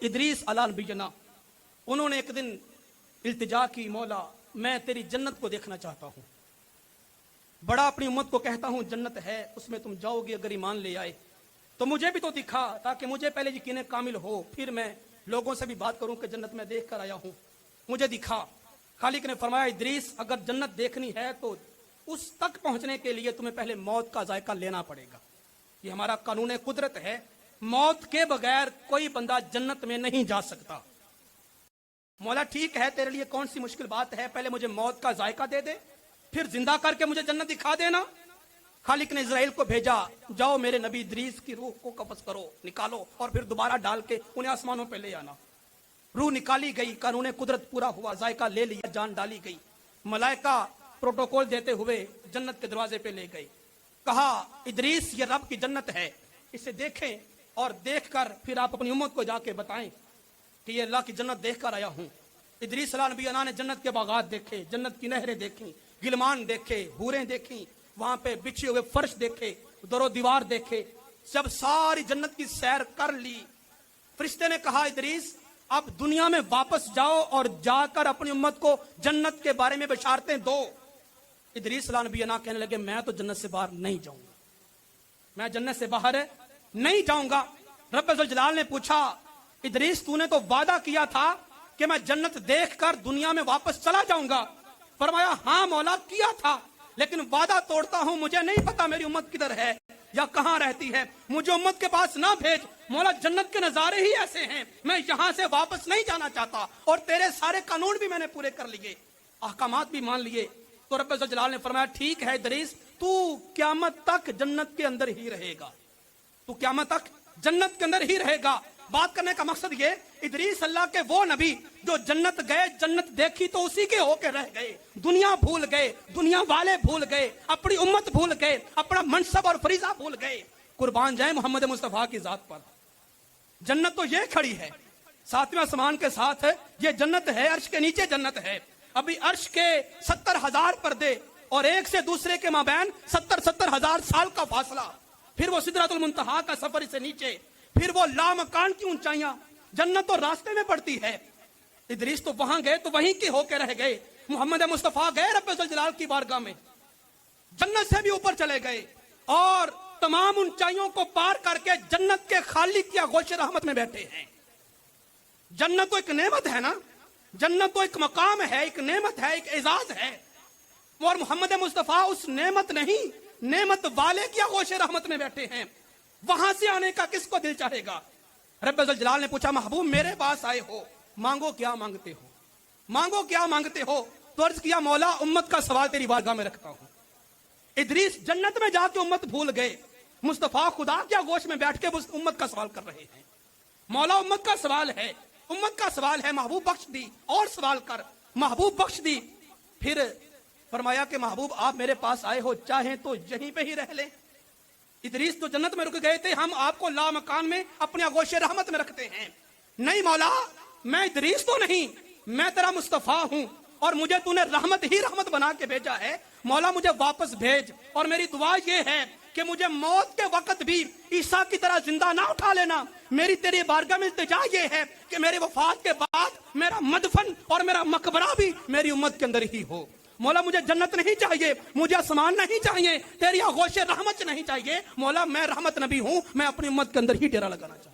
इदरीस अला नबीना, उन्होंने एक दिन इल्तिजा की, मौला मैं तेरी जन्नत को देखना चाहता हूँ, बड़ा अपनी उम्मत को कहता हूँ जन्नत है, उसमें तुम जाओगे अगर ईमान ले आए तो मुझे भी तो दिखा, ताकि मुझे पहले यकीन कामिल हो, फिर मैं लोगों से भी बात करूं कि जन्नत में देख कर आया हूं, मुझे दिखा। खालिक ने फरमाया इदरीस अगर जन्नत देखनी है तो उस तक पहुंचने के लिए तुम्हें पहले मौत का जायका लेना पड़ेगा। ये हमारा कानून कुदरत है, मौत के बगैर कोई बंदा जन्नत में नहीं जा सकता। मौला ठीक है, तेरे लिए कौन सी मुश्किल बात है, पहले मुझे मौत का जायका दे दे, फिर जिंदा करके मुझे जन्नत दिखा देना। खालिक ने इजराइल को भेजा, जाओ मेरे नबी इदरीस की रूह को कब्ज करो, निकालो और फिर दोबारा डाल के उन्हें आसमानों पे ले आना। रूह निकाली गई, कानून कुदरत पूरा हुआ, जायका ले लिया, जान डाली गई। मलाइका प्रोटोकॉल देते हुए जन्नत के दरवाजे पे ले गए, कहा इदरीस ये रब की जन्नत है, इसे देखें और देखकर फिर आप अपनी उम्मत को जाके बताएं कि ये अल्लाह की जन्नत देख कर आया हूं। इदरीस अलैहि नबी ने जन्नत के बागात देखे, जन्नत की नहरें देखी, गिलमान देखे, हूरें देखी, वहां पे बिछे हुए फर्श देखे, दरो दीवार देखे। जब सारी जन्नत की सैर कर ली, फरिश्ते ने कहा इदरीस अब दुनिया में वापस जाओ और जाकर अपनी उम्मत को जन्नत के बारे में बशारतें दो। इदरीस अलैहि नबी कहने लगे मैं तो जन्नत से बाहर नहीं जाऊंगा, मैं जन्नत से बाहर नहीं जाऊंगा। रब अज़्ज़ल जलाल ने पूछा इदरीस तूने तो वादा किया था कि मैं जन्नत देखकर दुनिया में वापस चला जाऊंगा। फरमाया हाँ मौला किया था, लेकिन वादा तोड़ता हूं, मुझे नहीं पता मेरी उम्मत किधर है या कहां रहती है, मुझे उम्मत के पास ना भेज। मौला जन्नत के नजारे ही ऐसे हैं, मैं यहां से वापस नहीं जाना चाहता, और तेरे सारे कानून भी मैंने पूरे कर लिए, अहकामात भी मान लिए। तो रब अज़्ज़ल जलाल ने फरमाया ठीक है इदरीस तू क़यामत तक जन्नत के अंदर ही रहेगा, तू क़यामत तक जन्नत के अंदर ही रहेगा। बात करने का मकसद ये, इदरीस अल्लाह के वो नबी जो जन्नत गए, जन्नत देखी तो उसी के होके रह गए, दुनिया भूल गए, दुनिया वाले भूल गए, अपनी उम्मत भूल गए, अपना मनसब और फरीजा भूल गए। कुर्बान जाए मोहम्मद मुस्तफा की जात पर। जन्नत तो ये खड़ी है, सातवें आसमान के साथ है, ये जन्नत है, अर्श के नीचे जन्नत है। अभी अर्श के 70,000 पर्दे और एक से दूसरे के माबैन 70,000 साल का फासला, फिर वो सिदरतुल मुंतहा का सफर से नीचे, फिर वो लामकान की ऊंचाइयां, जन्नत तो रास्ते में पड़ती है। इदरीस तो वहां गए तो वहीं के होके रह गए, मोहम्मद मुस्तफा गए रब अज़्ज़ल जलाल की बारगाह में, जन्नत से भी ऊपर चले गए और तमाम ऊंचाइयों को पार करके जन्नत के खालिक की आगोश रहमत में बैठे हैं। जन्नत तो एक नेमत है ना, जन्नत तो एक मकाम है, एक नेमत है, एक एजाज है, और मोहम्मद मुस्तफा उस नेमत नहीं, नेमत वाले की आगोश रहमत में बैठे हैं। वहां से आने का किसको दिल चाहेगा। रब अज़्ज़ल जलाल ने पूछा महबूब मेरे पास आए हो, मांगो क्या मांगते हो, मांगो क्या मांगते हो। तो अर्ज किया मौला उम्मत का सवाल तेरी बारगाह में रखता हूं। इदरीस जन्नत में जाके उम्मत भूल गए, मुस्तफा खुदा के आगोश में बैठ के उस उम्मत का सवाल कर रहे हैं। मौला उम्मत का सवाल है, उम्मत का सवाल है, महबूब बख्श दी, और सवाल कर, महबूब बख्श दी। फिर फरमाया कि महबूब आप मेरे पास आए हो, चाहें तो यहीं पे ही रह ले। इदरीस तो जन्नत में रुक गए थे, हम आपको लामकान में अपने आगोश रहमत में रखते हैं। नहीं मौला मैं इदरीस तो नहीं, मैं तेरा मुस्तफा हूं और मुझे तूने रहमत ही रहमत बना के भेजा है। मौला मुझे वापस भेज, और मेरी दुआ ये है कि मुझे मौत के वक्त भी ईसा की तरह जिंदा ना उठा लेना। मेरी तेरी बारगाह में इल्तिजा ये है कि मेरी वफात के बाद मेरा मदफन और मेरा मकबरा भी मेरी उम्मत के अंदर ही हो। मौला मुझे जन्नत नहीं चाहिए, मुझे आसमान नहीं चाहिए, तेरी आगोश रहमत नहीं चाहिए। मौला मैं रहमत नबी हूं, मैं अपनी उम्मत के अंदर ही डेरा लगाना चाहता हूं।